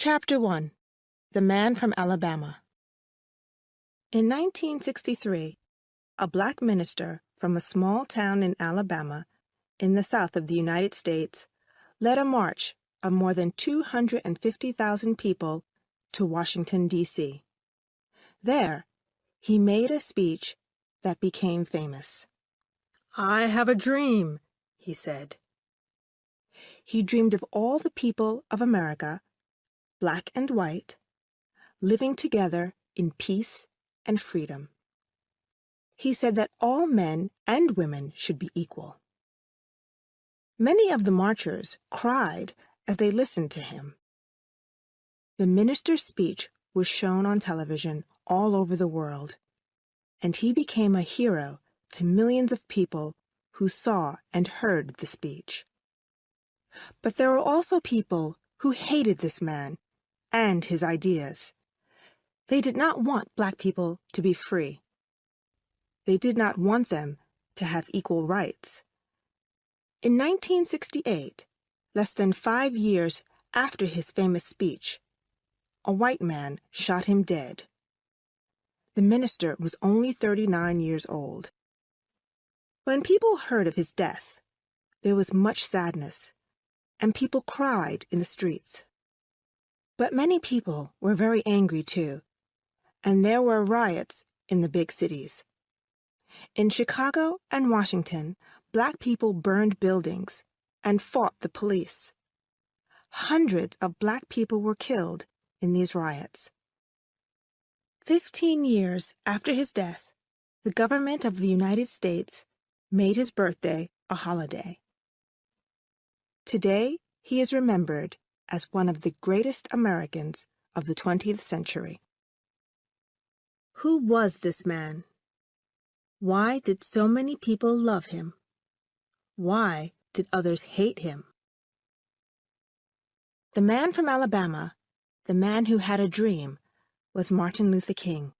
Chapter 1. The Man from Alabama. In 1963, a black minister from a small town in Alabama, in the south of the United States, led a march of more than 250,000 people to Washington, D.C. There, he made a speech that became famous. "I have a dream," he said. He dreamed of all the people of America, black and white, living together in peace and freedom. He said that all men and women should be equal. Many of the marchers cried as they listened to him. The minister's speech was shown on television all over the world, and he became a hero to millions of people who saw and heard the speech. But there were also people who hated this man and his ideas. They did not want black people to be free. They did not want them to have equal rights. In 1968, less than 5 years after his famous speech, a white man shot him dead. The minister was only 39 years old. When people heard of his death, there was much sadness, and people cried in the streets. But many people were very angry too, and there were riots in the big cities. In Chicago and Washington, black people burned buildings and fought the police. Hundreds of black people were killed in these riots. 15 years after his death, the government of the United States made his birthday a holiday. Today, he is remembered as one of the greatest Americans of the 20th century. Who was this man? Why did so many people love him? Why did others hate him? The man from Alabama, the man who had a dream, was Martin Luther King,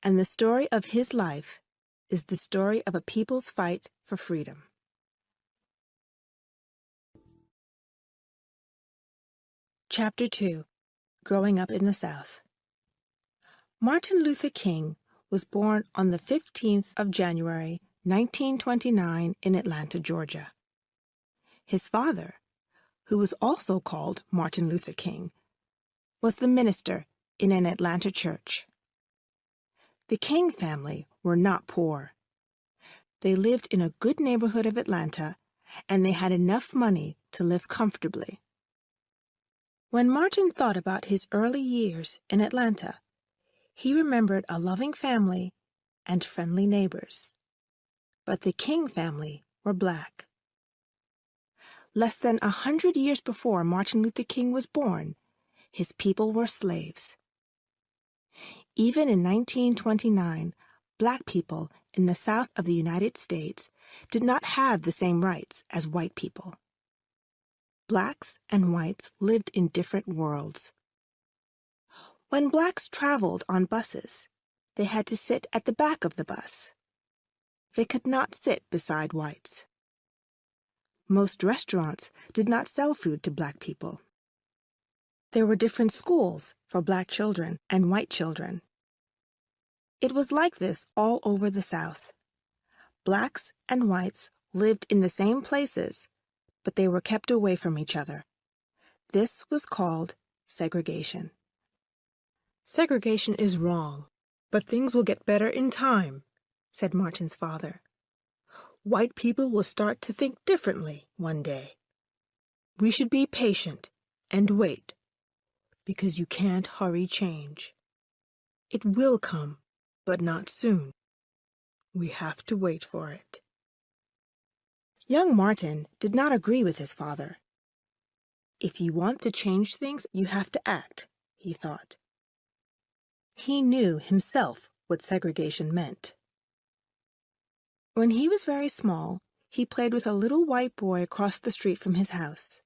and the story of his life is the story of a people's fight for freedom. Chapter 2. Growing Up in the South. Martin Luther King was born on the 15th of January, 1929 in Atlanta, Georgia. His father, who was also called Martin Luther King, was the minister in an Atlanta church. The King family were not poor. They lived in a good neighborhood of Atlanta, and they had enough money to live comfortably. When Martin thought about his early years in Atlanta, he remembered a loving family and friendly neighbors. But the King family were black. Less than 100 years before Martin Luther King was born, his people were slaves. Even in 1929, black people in the South of the United States did not have the same rights as white people. Blacks and whites lived in different worlds. When blacks traveled on buses, they had to sit at the back of the bus. They could not sit beside whites. Most restaurants did not sell food to black people. There were different schools for black children and white children. It was like this all over the South. Blacks and whites lived in the same places, but they were kept away from each other. This was called segregation. "Segregation is wrong, but things will get better in time," said Martin's father. "White people will start to think differently one day. We should be patient and wait, because you can't hurry change. It will come, but not soon. We have to wait for it." Young Martin did not agree with his father. If you want to change things, you have to act, he thought. He knew himself what segregation meant. When he was very small, he played with a little white boy across the street from his house.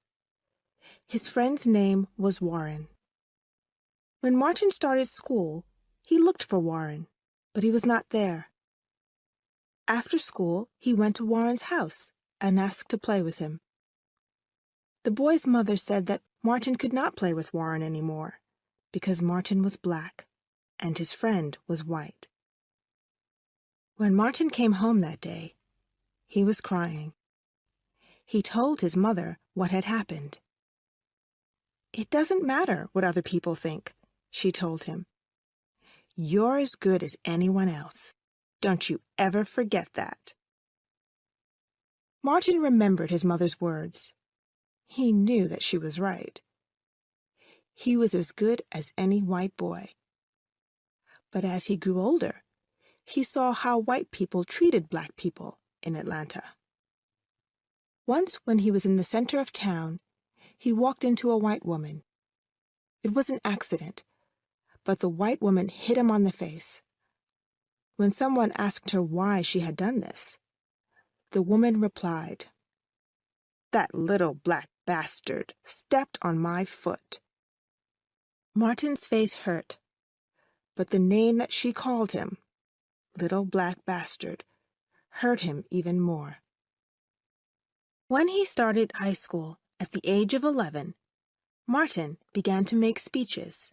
His friend's name was Warren. When Martin started school, he looked for Warren, but he was not there. After school, he went to Warren's house and asked to play with him. The boy's mother said that Martin could not play with Warren anymore because Martin was black and his friend was white. When Martin came home that day, he was crying. He told his mother what had happened. "It doesn't matter what other people think," she told him. "You're as good as anyone else. Don't you ever forget that." Martin remembered his mother's words. He knew that she was right. He was as good as any white boy. But as he grew older, he saw how white people treated black people in Atlanta. Once when he was in the center of town, he walked into a white woman. It was an accident, but the white woman hit him on the face. When someone asked her why she had done this, the woman replied, "That little black bastard stepped on my foot." Martin's face hurt, but the name that she called him, little black bastard, hurt him even more. When he started high school at the age of 11, Martin began to make speeches.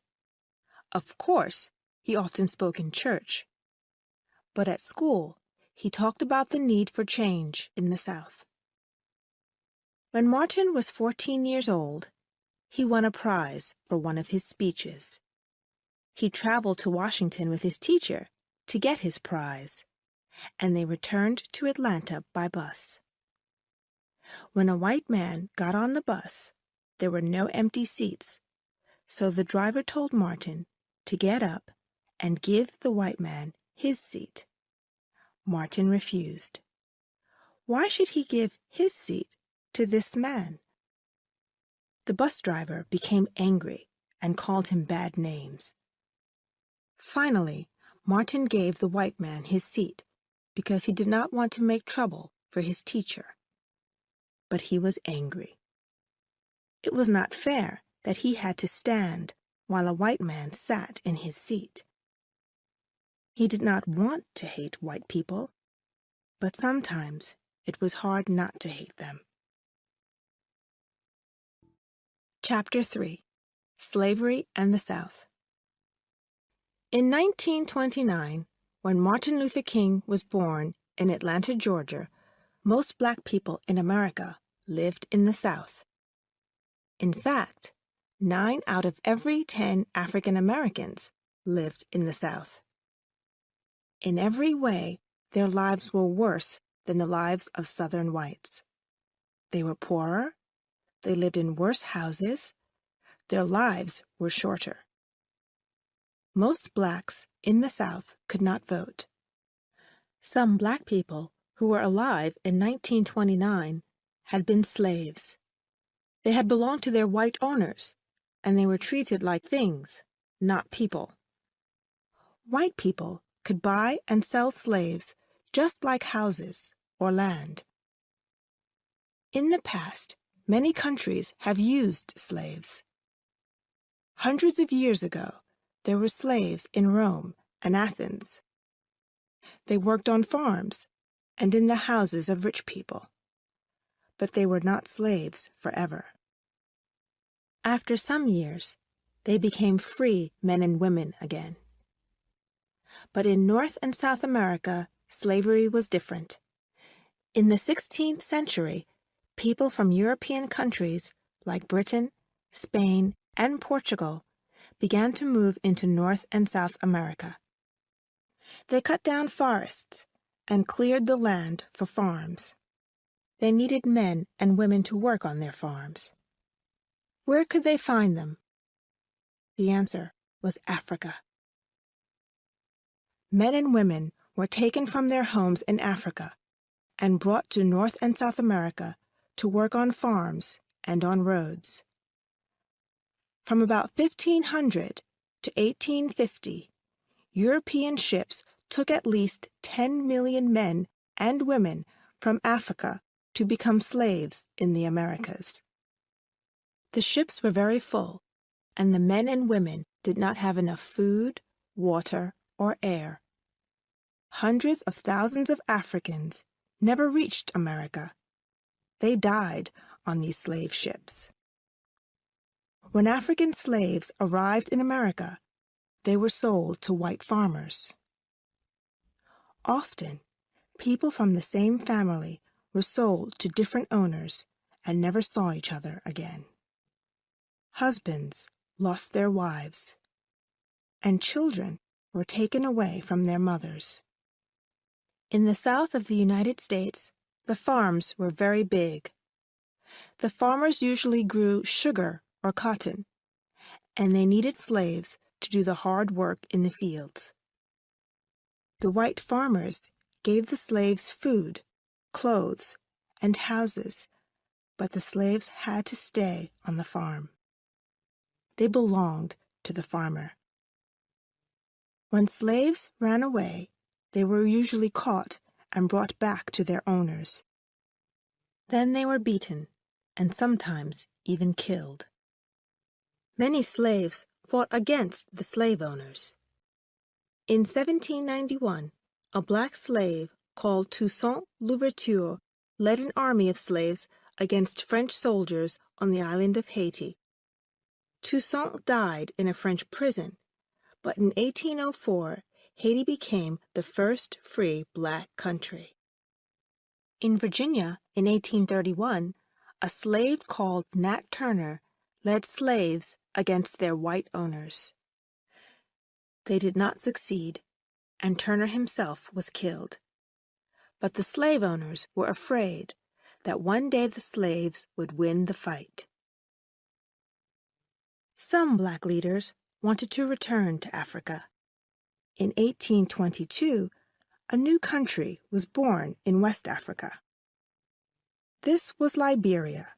Of course, he often spoke in church. But at school, he talked about the need for change in the South. When Martin was 14 years old, he won a prize for one of his speeches. He traveled to Washington with his teacher to get his prize, and they returned to Atlanta by bus. When a white man got on the bus, there were no empty seats, so the driver told Martin to get up and give the white man his seat. Martin refused. Why should he give his seat to this man? The bus driver became angry and called him bad names. Finally, Martin gave the white man his seat because he did not want to make trouble for his teacher. But he was angry. It was not fair that he had to stand while a white man sat in his seat. He did not want to hate white people, but sometimes it was hard not to hate them. Chapter 3: Slavery and the South. In 1929, when Martin Luther King was born in Atlanta, Georgia, most black people in America lived in the South. In fact, 9 out of every 10 African Americans lived in the South. In every way, their lives were worse than the lives of Southern whites. They were poorer, they lived in worse houses, their lives were shorter. Most blacks in the South could not vote. Some black people who were alive in 1929 had been slaves. They had belonged to their white owners, and they were treated like things, not people. White people could buy and sell slaves just like houses or land. In the past, many countries have used slaves. Hundreds of years ago, there were slaves in Rome and Athens. They worked on farms and in the houses of rich people. But they were not slaves forever. After some years, they became free men and women again. But in North and South America, slavery was different. In the 16th century, people from European countries like Britain, Spain, and Portugal began to move into North and South America. They cut down forests and cleared the land for farms. They needed men and women to work on their farms. Where could they find them? The answer was Africa. Men and women were taken from their homes in Africa and brought to North and South America to work on farms and on roads. From about 1500 to 1850, European ships took at least 10 million men and women from Africa to become slaves in the Americas. The ships were very full, and the men and women did not have enough food, water, or air. Hundreds of thousands of Africans never reached America. They died on these slave ships. When African slaves arrived in America, they were sold to white farmers. Often, people from the same family were sold to different owners and never saw each other again. Husbands lost their wives, and children were taken away from their mothers. In the South of the United States, the farms were very big. The farmers usually grew sugar or cotton, and they needed slaves to do the hard work in the fields. The white farmers gave the slaves food, clothes, and houses, but the slaves had to stay on the farm. They belonged to the farmer. When slaves ran away, they were usually caught and brought back to their owners. Then they were beaten, and sometimes even killed. Many slaves fought against the slave owners. In 1791, a black slave called Toussaint Louverture led an army of slaves against French soldiers on the island of Haiti. Toussaint died in a French prison, but in 1804, Haiti became the first free black country. In Virginia, in 1831, a slave called Nat Turner led slaves against their white owners. They did not succeed, and Turner himself was killed. But the slave owners were afraid that one day the slaves would win the fight. Some black leaders wanted to return to Africa. In 1822, a new country was born in West Africa. This was Liberia,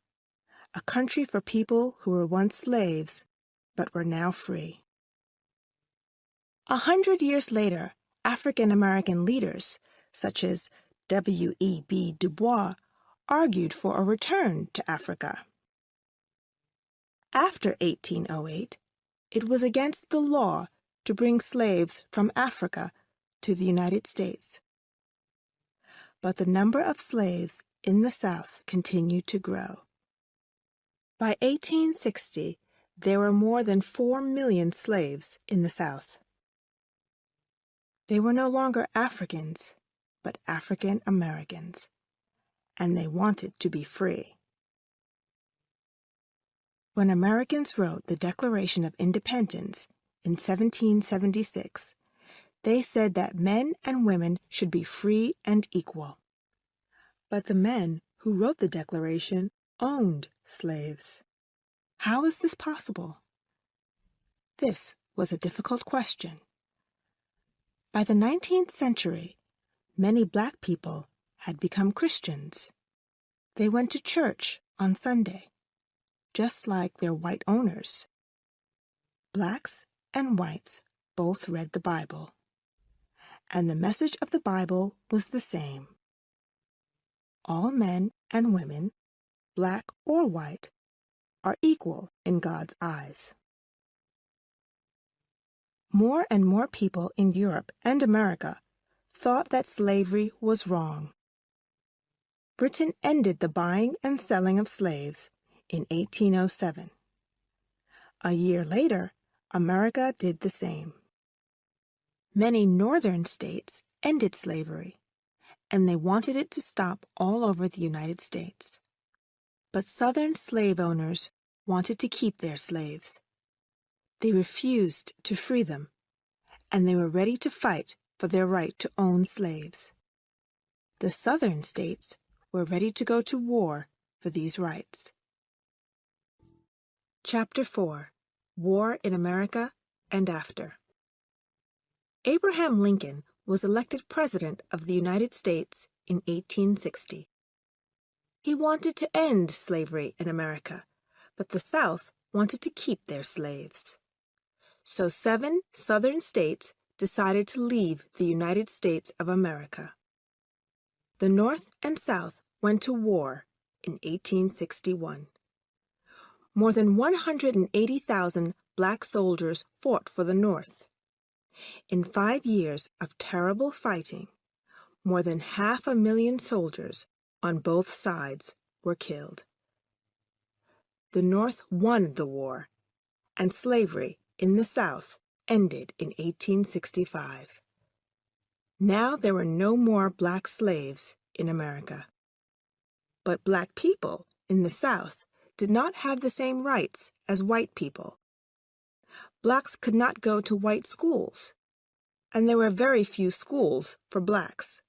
a country for people who were once slaves but were now free. 100 years later, African-American leaders, such as W.E.B. Du Bois, argued for a return to Africa. After 1808, it was against the law to bring slaves from Africa to the United States. But the number of slaves in the South continued to grow. By 1860, there were more than 4 million slaves in the South. They were no longer Africans, but African Americans, and they wanted to be free. When Americans wrote the Declaration of Independence in 1776, they said that men and women should be free and equal. But the men who wrote the Declaration owned slaves. How is this possible? This was a difficult question. By the 19th century, many black people had become Christians. They went to church on Sunday, just like their white owners. Blacks and whites both read the Bible, and the message of the Bible was the same. All men and women, black or white, are equal in God's eyes. More and more people in Europe and America thought that slavery was wrong. Britain ended the buying and selling of slaves in 1807. A year later, America did the same. Many northern states ended slavery, and they wanted it to stop all over the United States. But southern slave owners wanted to keep their slaves. They refused to free them, and they were ready to fight for their right to own slaves. The southern states were ready to go to war for these rights. Chapter 4. War in America and After. Abraham Lincoln was elected President of the United States in 1860. He wanted to end slavery in America, but the South wanted to keep their slaves. So 7 southern states decided to leave the United States of America. The North and South went to war in 1861. More than 180,000 black soldiers fought for the North. In 5 years of terrible fighting, more than 500,000 soldiers on both sides were killed. The North won the war, and slavery in the South ended in 1865. Now there were no more black slaves in America. But black people in the South did not have the same rights as white people. Blacks could not go to white schools, and there were very few schools for blacks.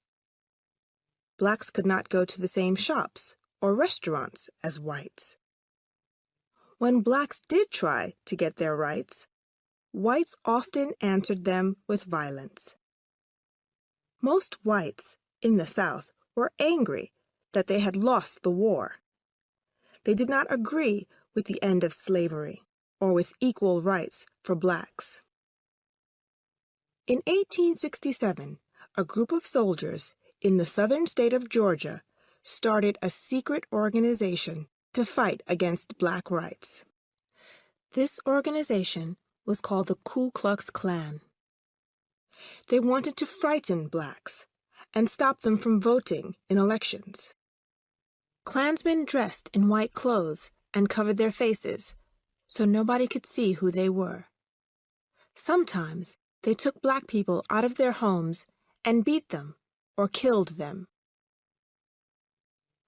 Blacks could not go to the same shops or restaurants as whites. When blacks did try to get their rights, whites often answered them with violence. Most whites in the South were angry that they had lost the war. They did not agree with the end of slavery or with equal rights for blacks. In 1867, a group of soldiers in the southern state of Georgia started a secret organization to fight against black rights. This organization was called the Ku Klux Klan. They wanted to frighten blacks and stop them from voting in elections. Klansmen dressed in white clothes and covered their faces so nobody could see who they were. Sometimes they took black people out of their homes and beat them or killed them.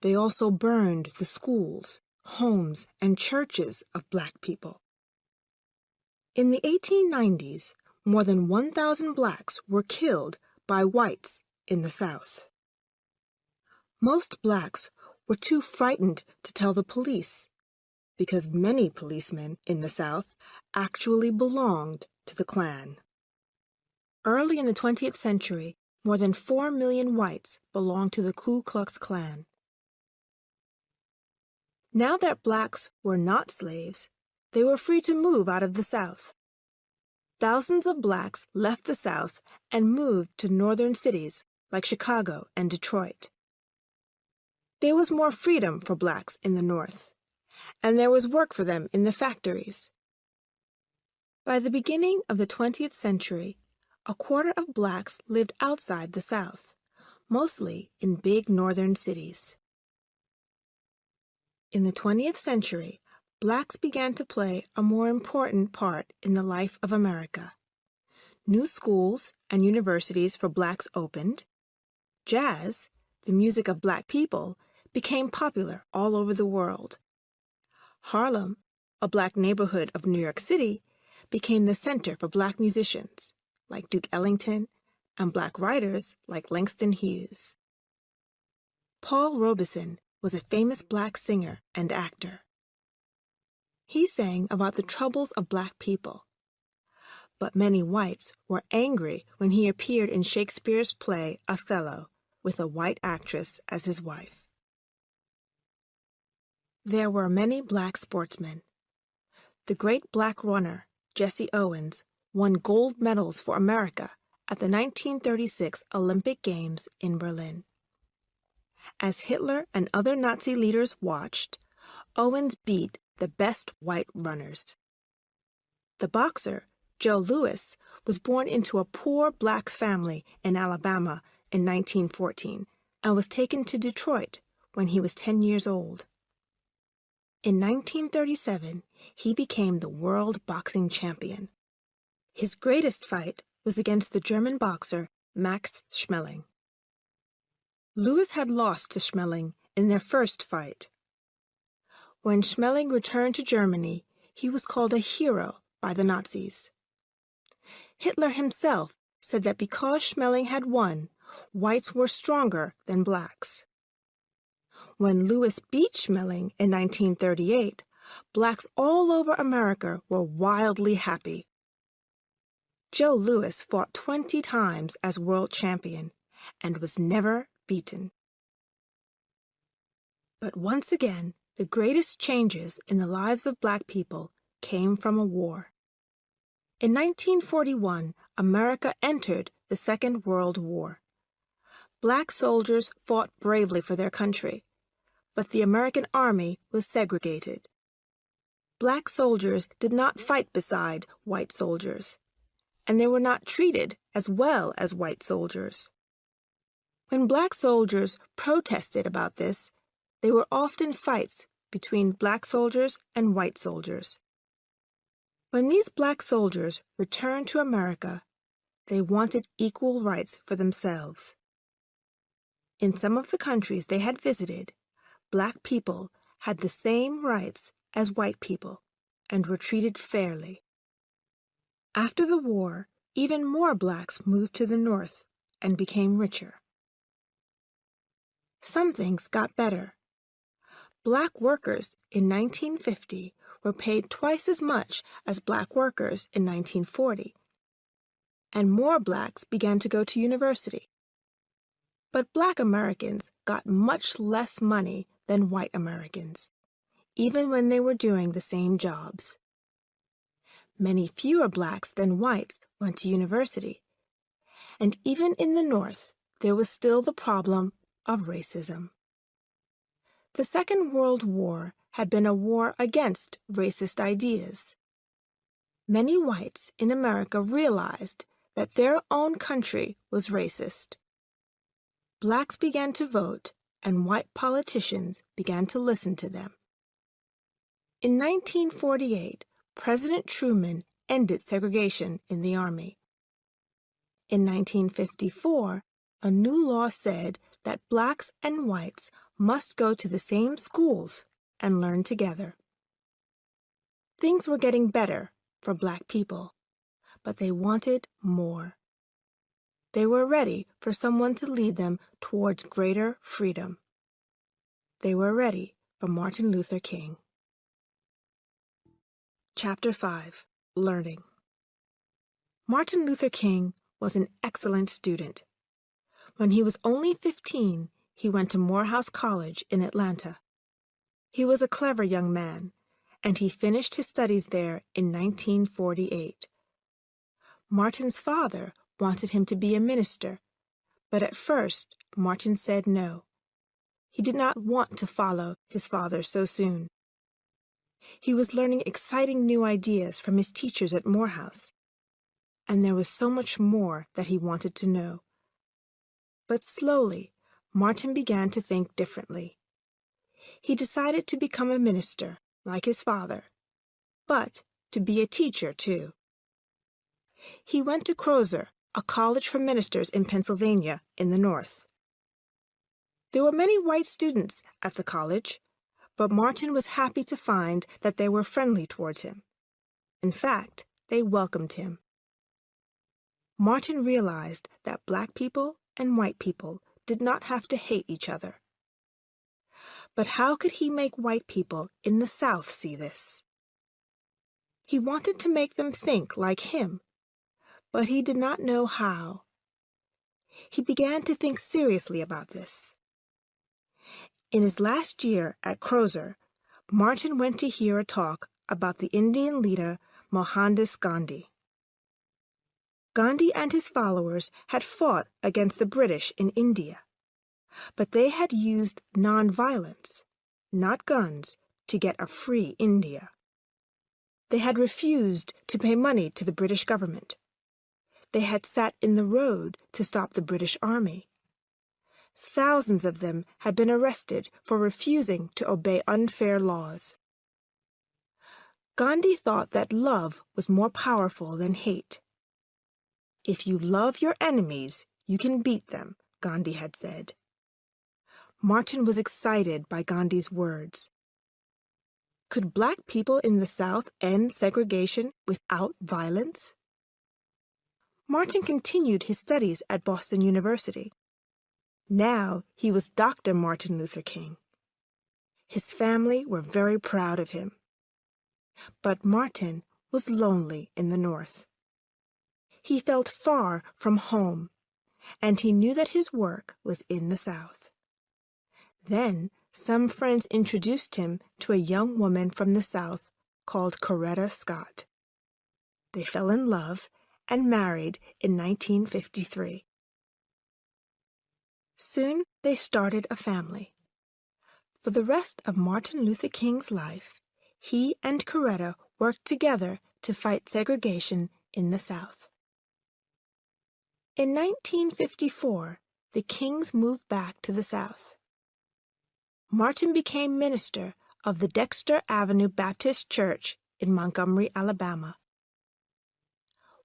They also burned the schools, homes, and churches of black people. In the 1890s, more than 1,000 blacks were killed by whites in the South. Most blacks were too frightened to tell the police, because many policemen in the South actually belonged to the Klan. Early in the 20th century, more than 4 million whites belonged to the Ku Klux Klan. Now that blacks were not slaves, they were free to move out of the South. Thousands of blacks left the South and moved to northern cities like Chicago and Detroit. There was more freedom for blacks in the North, and there was work for them in the factories. By the beginning of the 20th century, a quarter of blacks lived outside the South, mostly in big northern cities. In the 20th century, blacks began to play a more important part in the life of America. New schools and universities for blacks opened. Jazz, the music of black people, became popular all over the world. Harlem, a black neighborhood of New York City, became the center for black musicians like Duke Ellington and black writers like Langston Hughes. Paul Robeson was a famous black singer and actor. He sang about the troubles of black people. But many whites were angry when he appeared in Shakespeare's play Othello with a white actress as his wife. There were many black sportsmen. The great black runner, Jesse Owens, won gold medals for America at the 1936 Olympic Games in Berlin. As Hitler and other Nazi leaders watched, Owens beat the best white runners. The boxer, Joe Louis, was born into a poor black family in Alabama in 1914 and was taken to Detroit when he was 10 years old. In 1937, he became the world boxing champion. His greatest fight was against the German boxer Max Schmeling. Louis had lost to Schmeling in their first fight. When Schmeling returned to Germany, he was called a hero by the Nazis. Hitler himself said that because Schmeling had won, whites were stronger than blacks. When Louis beat Schmeling in 1938, blacks all over America were wildly happy. Joe Louis fought 20 times as world champion and was never beaten. But once again, the greatest changes in the lives of black people came from a war. In 1941, America entered the Second World War. Black soldiers fought bravely for their country, but the American army was segregated. Black soldiers did not fight beside white soldiers, and they were not treated as well as white soldiers. When black soldiers protested about this, there were often fights between black soldiers and white soldiers. When these black soldiers returned to America, they wanted equal rights for themselves. In some of the countries they had visited, black people had the same rights as white people and were treated fairly. After the war, even more blacks moved to the North and became richer. Some things got better. Black workers in 1950 were paid twice as much as black workers in 1940, and more blacks began to go to university. But black Americans got much less money than white Americans, even when they were doing the same jobs. Many fewer blacks than whites went to university, and even in the North, there was still the problem of racism. The Second World War had been a war against racist ideas. Many whites in America realized that their own country was racist. Blacks began to vote, and white politicians began to listen to them. In 1948, President Truman ended segregation in the Army. In 1954, a new law said that blacks and whites must go to the same schools and learn together. Things were getting better for black people, but they wanted more. They were ready for someone to lead them towards greater freedom. They were ready for Martin Luther King. Chapter 5. Learning. Martin Luther King was an excellent student. When he was only 15, he went to Morehouse College in Atlanta. He was a clever young man, and he finished his studies there in 1948. Martin's father wanted him to be a minister, but at first Martin said no. He did not want to follow his father so soon. He was learning exciting new ideas from his teachers at Morehouse, and there was so much more that he wanted to know. But slowly, Martin began to think differently. He decided to become a minister, like his father, but to be a teacher, too. He went to Crozer, a college for ministers in Pennsylvania, in the North. There were many white students at the college, but Martin was happy to find that they were friendly towards him. In fact, they welcomed him. Martin realized that black people and white people did not have to hate each other. But how could he make white people in the South see this? He wanted to make them think like him, but he did not know how. He began to think seriously about this. In his last year at Crozer, Martin went to hear a talk about the Indian leader Mohandas Gandhi. Gandhi and his followers had fought against the British in India, but they had used nonviolence, not guns, to get a free India. They had refused to pay money to the British government. They had sat in the road to stop the British Army. Thousands of them had been arrested for refusing to obey unfair laws. Gandhi thought that love was more powerful than hate. If you love your enemies, you can beat them, Gandhi had said. Martin was excited by Gandhi's words. Could black people in the South end segregation without violence? Martin continued his studies at Boston University. Now he was Dr. Martin Luther King. His family were very proud of him. But Martin was lonely in the North. He felt far from home, and he knew that his work was in the South. Then some friends introduced him to a young woman from the South called Coretta Scott. They fell in love and married in 1953. Soon they started a family. For the rest of Martin Luther King's life, he and Coretta worked together to fight segregation in the South. In 1954, the Kings moved back to the South. Martin became minister of the Dexter Avenue Baptist Church in Montgomery, Alabama.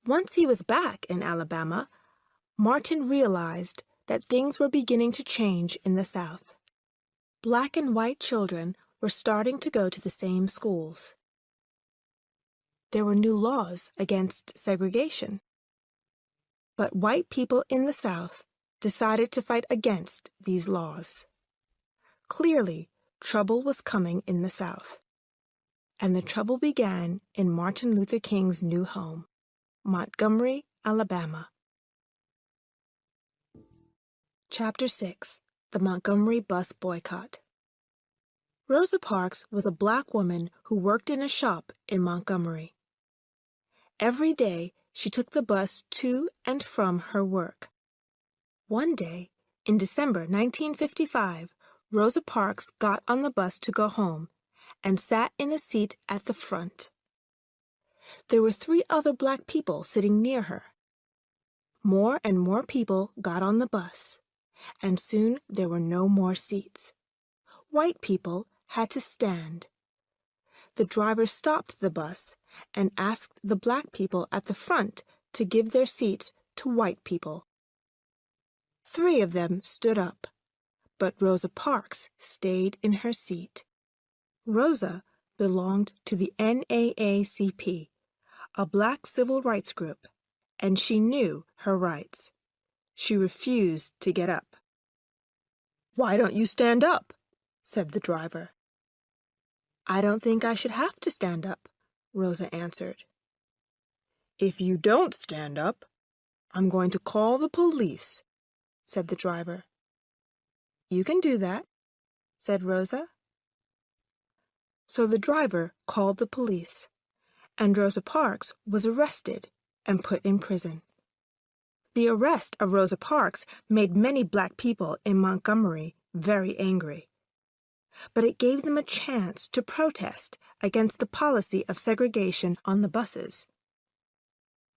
Once he was back in Alabama, Martin realized that things were beginning to change in the South. Black and white children were starting to go to the same schools. There were new laws against segregation. But white people in the South decided to fight against these laws. Clearly, trouble was coming in the South. And the trouble began in Martin Luther King's new home, Montgomery, Alabama. Chapter 6. The Montgomery Bus Boycott. Rosa Parks was a black woman who worked in a shop in Montgomery. Every day, she took the bus to and from her work. One day, in December 1955, Rosa Parks got on the bus to go home and sat in a seat at the front. There were 3 other black people sitting near her. More and more people got on the bus, and soon there were no more seats. White people had to stand. The driver stopped the bus and asked the black people at the front to give their seats to white people. 3 of them stood up, but Rosa Parks stayed in her seat. Rosa belonged to the NAACP, a black civil rights group, and she knew her rights. She refused to get up. "Why don't you stand up?" said the driver. "I don't think I should have to stand up," Rosa answered. "If you don't stand up, I'm going to call the police," said the driver. "You can do that," said Rosa. So the driver called the police, and Rosa Parks was arrested and put in prison. The arrest of Rosa Parks made many black people in Montgomery very angry. But it gave them a chance to protest against the policy of segregation on the buses.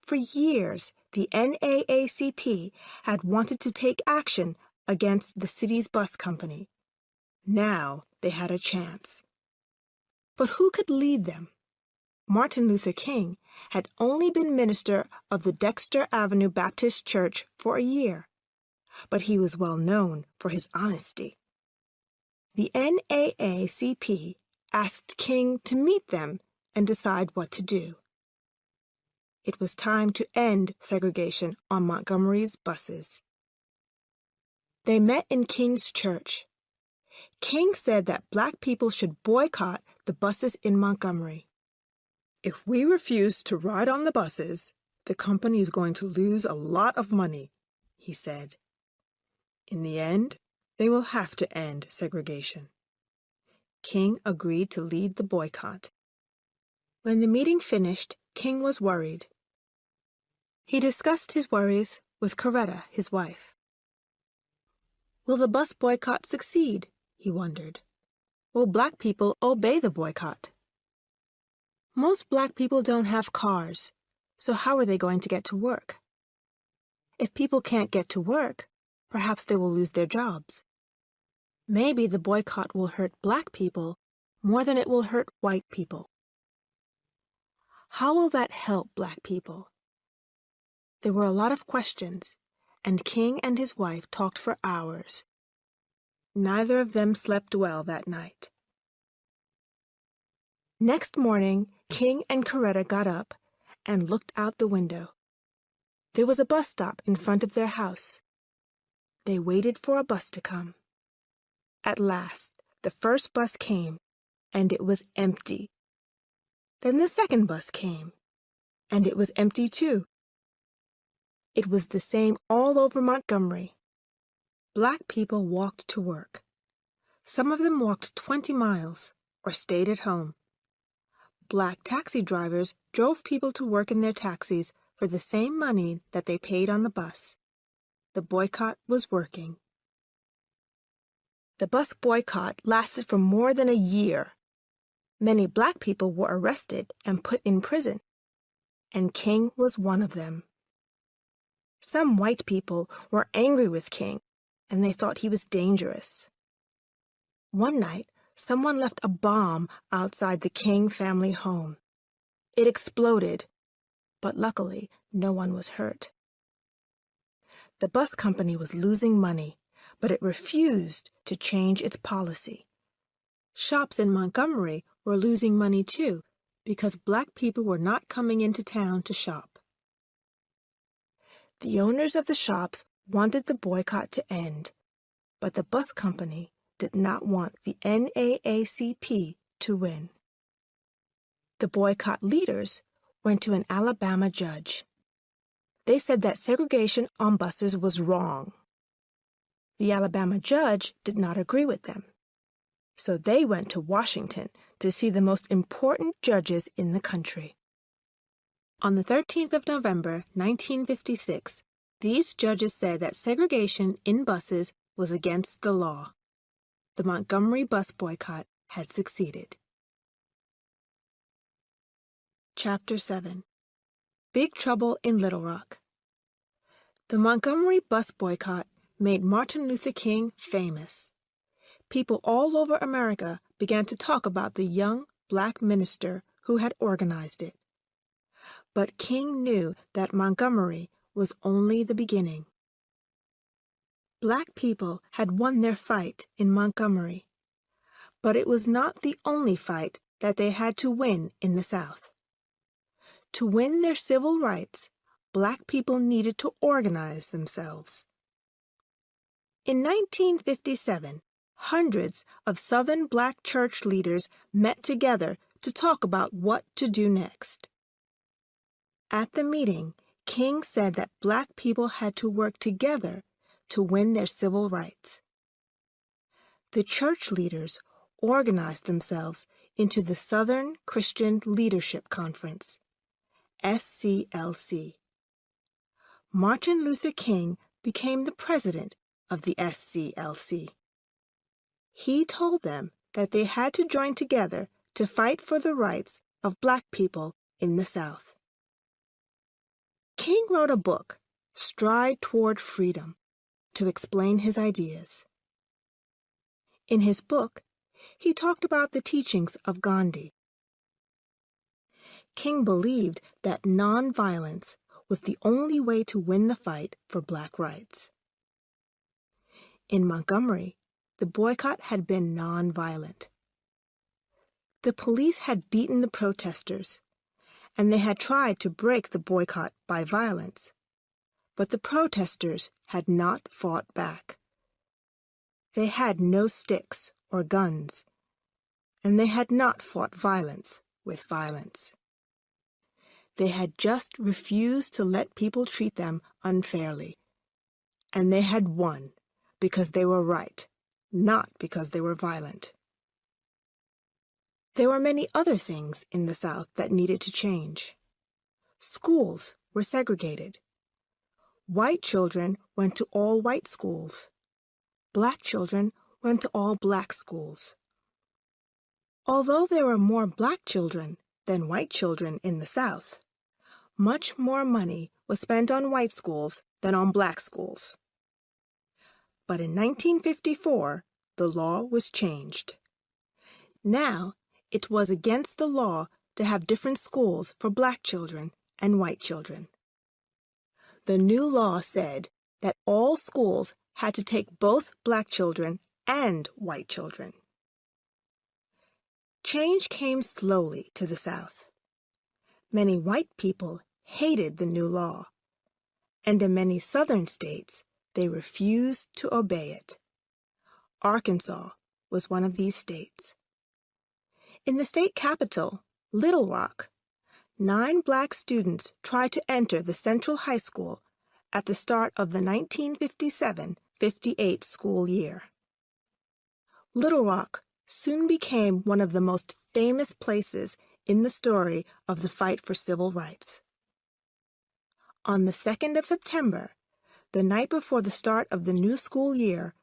For years, the NAACP had wanted to take action against the city's bus company. Now they had a chance. But who could lead them? Martin Luther King had only been minister of the Dexter Avenue Baptist Church for a year, but he was well known for his honesty. The NAACP asked King to meet them and decide what to do. It was time to end segregation on Montgomery's buses. They met in King's church. King said that black people should boycott the buses in Montgomery. "If we refuse to ride on the buses, the company is going to lose a lot of money," he said. In the end, they will have to end segregation. King agreed to lead the boycott. When the meeting finished, King was worried. He discussed his worries with Coretta, his wife. Will the bus boycott succeed? He wondered. Will black people obey the boycott? Most black people don't have cars, so how are they going to get to work? If people can't get to work, perhaps they will lose their jobs. Maybe the boycott will hurt black people more than it will hurt white people. How will that help black people? There were a lot of questions, and King and his wife talked for hours. Neither of them slept well that night. Next morning, King and Coretta got up and looked out the window. There was a bus stop in front of their house. They waited for a bus to come. At last, the first bus came, and it was empty. Then the second bus came, and it was empty too. It was the same all over Montgomery. Black people walked to work. Some of them walked 20 miles or stayed at home. Black taxi drivers drove people to work in their taxis for the same money that they paid on the bus. The boycott was working. The bus boycott lasted for more than a year. Many black people were arrested and put in prison, and King was one of them. Some white people were angry with King, and they thought he was dangerous. One night, someone left a bomb outside the King family home. It exploded. but luckily no one was hurt. The bus company was losing money, but it refused to change its policy. Shops in Montgomery were losing money too, because black people were not coming into town to shop. The owners of the shops wanted the boycott to end, but the bus company did not want the NAACP to win. The boycott leaders went to an Alabama judge. They said that segregation on buses was wrong. The Alabama judge did not agree with them, so they went to Washington to see the most important judges in the country. On the 13th of November, 1956, these judges said that segregation in buses was against the law. The Montgomery bus boycott had succeeded. Chapter 7. Big Trouble in Little Rock. The Montgomery bus boycott made Martin Luther King famous. People all over America began to talk about the young black minister who had organized it. But King knew that Montgomery was only the beginning. Black people had won their fight in Montgomery, but it was not the only fight that they had to win in the South. To win their civil rights, black people needed to organize themselves. In 1957, hundreds of Southern black church leaders met together to talk about what to do next. At the meeting, King said that black people had to work together to win their civil rights. The church leaders organized themselves into the Southern Christian Leadership Conference, SCLC. Martin Luther King became the president of the SCLC. He told them that they had to join together to fight for the rights of black people in the South. King wrote a book, Stride Toward Freedom, to explain his ideas. In his book, he talked about the teachings of Gandhi. King believed that nonviolence was the only way to win the fight for black rights. In Montgomery, the boycott had been nonviolent. The police had beaten the protesters, and they had tried to break the boycott by violence, but the protesters had not fought back. They had no sticks or guns, and they had not fought violence with violence. They had just refused to let people treat them unfairly, and they had won because they were right, not because they were violent. There were many other things in the South that needed to change. Schools were segregated. White children went to all white schools. Black children went to all black schools. Although there were more black children than white children in the South, much more money was spent on white schools than on black schools. But in 1954, the law was changed. Now, it was against the law to have different schools for black children and white children. The new law said that all schools had to take both black children and white children. Change came slowly to the South. Many white people hated the new law, and in many Southern states, they refused to obey it. Arkansas was one of these states. In the state capital, Little Rock, 9 black students tried to enter the Central High School at the start of the 1957-58 school year. Little Rock soon became one of the most famous places in the story of the fight for civil rights. On the 2nd of September, the night before the start of the new school year,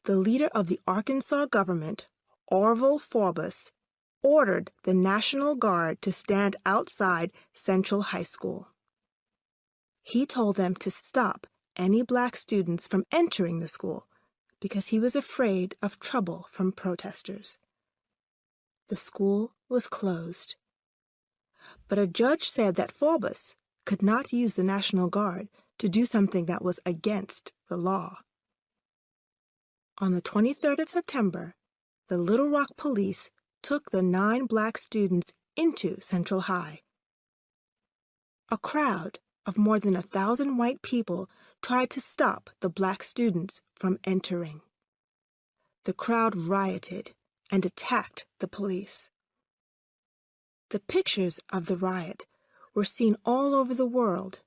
the leader of the Arkansas government, Orville Forbes, ordered the National Guard to stand outside Central High School. He told them to stop any black students from entering the school because he was afraid of trouble from protesters. The school was closed. But a judge said that Forbes could not use the National Guard to do something that was against the law. On the 23rd of September, the Little Rock police took the 9 black students into Central High. A crowd of more than 1,000 white people tried to stop the black students from entering. The crowd rioted and attacked the police. The pictures of the riot were seen all over the world,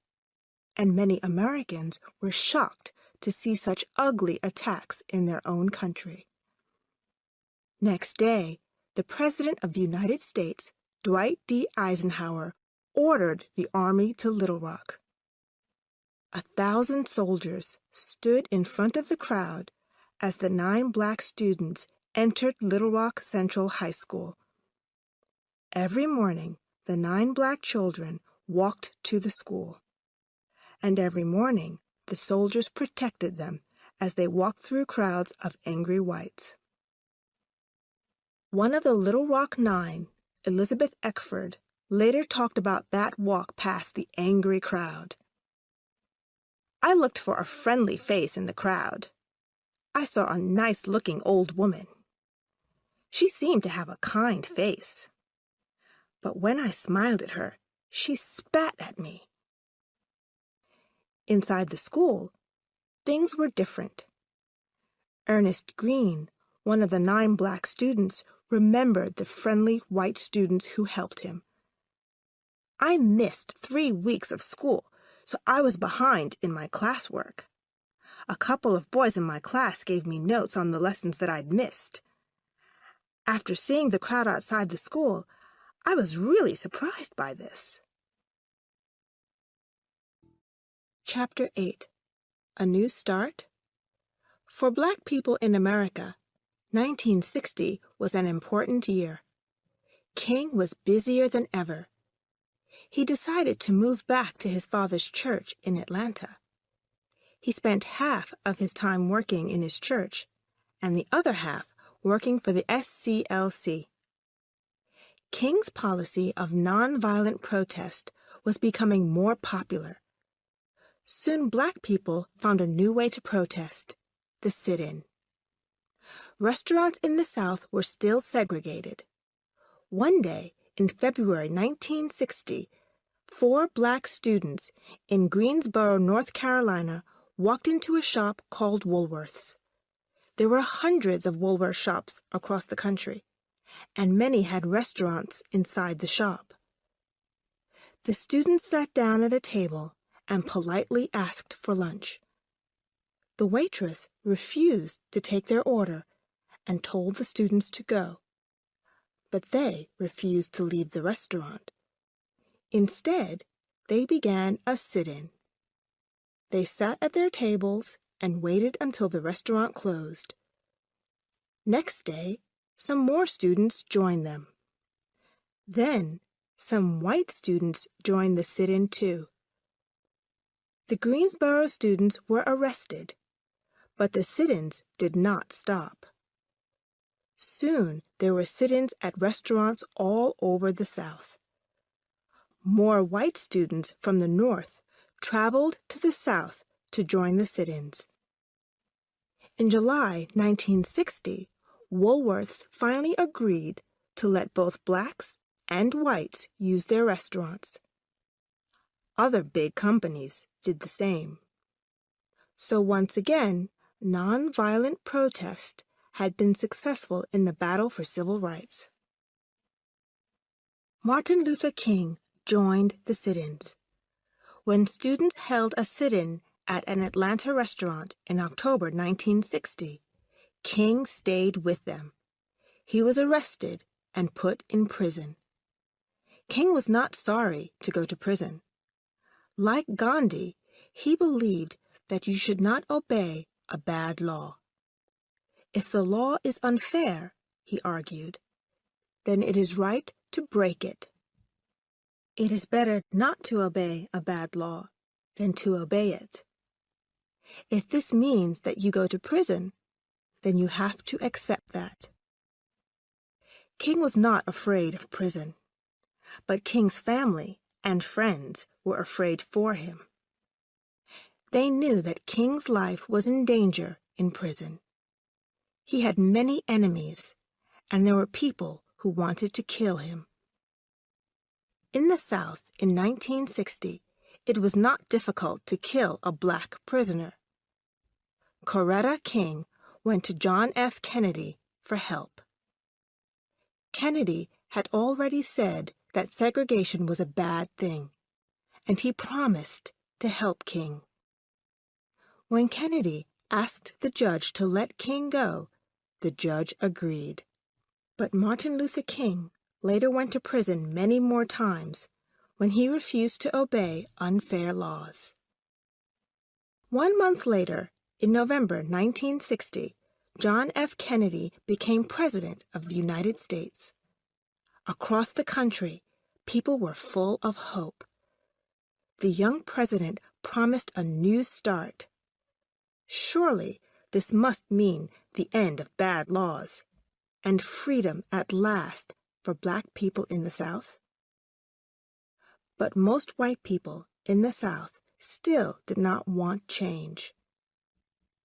and many Americans were shocked to see such ugly attacks in their own country. Next day, the President of the United States, Dwight D. Eisenhower, ordered the army to Little Rock. 1,000 soldiers stood in front of the crowd as the 9 black students entered Little Rock Central High School. Every morning, the 9 black children walked to the school, and every morning the soldiers protected them as they walked through crowds of angry whites. One of the Little Rock 9, Elizabeth Eckford, later talked about that walk past the angry crowd. "I looked for a friendly face in the crowd. I saw a nice-looking old woman. She seemed to have a kind face. But when I smiled at her, she spat at me." Inside the school, things were different. Ernest Green, one of the 9 black students, remembered the friendly white students who helped him. "I missed 3 weeks of school, so I was behind in my classwork. A couple of boys in my class gave me notes on the lessons that I'd missed. After seeing the crowd outside the school, I was really surprised by this." Chapter 8. A New Start? For black people in America, 1960 was an important year. King was busier than ever. He decided to move back to his father's church in Atlanta. He spent half of his time working in his church and the other half working for the SCLC. King's policy of nonviolent protest was becoming more popular. Soon black people found a new way to protest: the sit-in. Restaurants in the South were still segregated. One day, in February 1960, 4 black students in Greensboro, North Carolina, walked into a shop called Woolworth's. There were hundreds of Woolworth shops across the country, and many had restaurants inside the shop. The students sat down at a table and politely asked for lunch. The waitress refused to take their order and told the students to go, but they refused to leave the restaurant. Instead, they began a sit-in. They sat at their tables and waited until the restaurant closed. Next day, some more students joined them. Then, some white students joined the sit-in too. The Greensboro students were arrested, but the sit-ins did not stop. Soon, there were sit-ins at restaurants all over the South. More white students from the North traveled to the South to join the sit-ins. In July 1960, Woolworth's finally agreed to let both blacks and whites use their restaurants. Other big companies did the same. So once again, nonviolent protest had been successful in the battle for civil rights. Martin Luther King joined the sit-ins. When students held a sit-in at an Atlanta restaurant in October 1960, King stayed with them. He was arrested and put in prison. King was not sorry to go to prison. Like Gandhi, he believed that you should not obey a bad law. If the law is unfair, he argued, then it is right to break it. It is better not to obey a bad law than to obey it. If this means that you go to prison, then you have to accept that. King was not afraid of prison, but King's family and friends were afraid for him. They knew that King's life was in danger in prison. He had many enemies, and there were people who wanted to kill him. In the South in 1960, it was not difficult to kill a black prisoner. Coretta King went to John F. Kennedy for help. Kennedy had already said that segregation was a bad thing, and he promised to help King. When Kennedy asked the judge to let King go, the judge agreed. But Martin Luther King later went to prison many more times when he refused to obey unfair laws. 1 month later, in November 1960, John F. Kennedy became President of the United States. Across the country, people were full of hope. The young president promised a new start. Surely this must mean the end of bad laws and freedom at last for black people in the South. But most white people in the South still did not want change.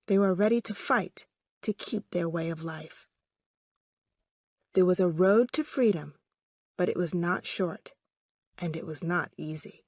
They were ready to fight to keep their way of life. There was a road to freedom, but it was not short, and it was not easy.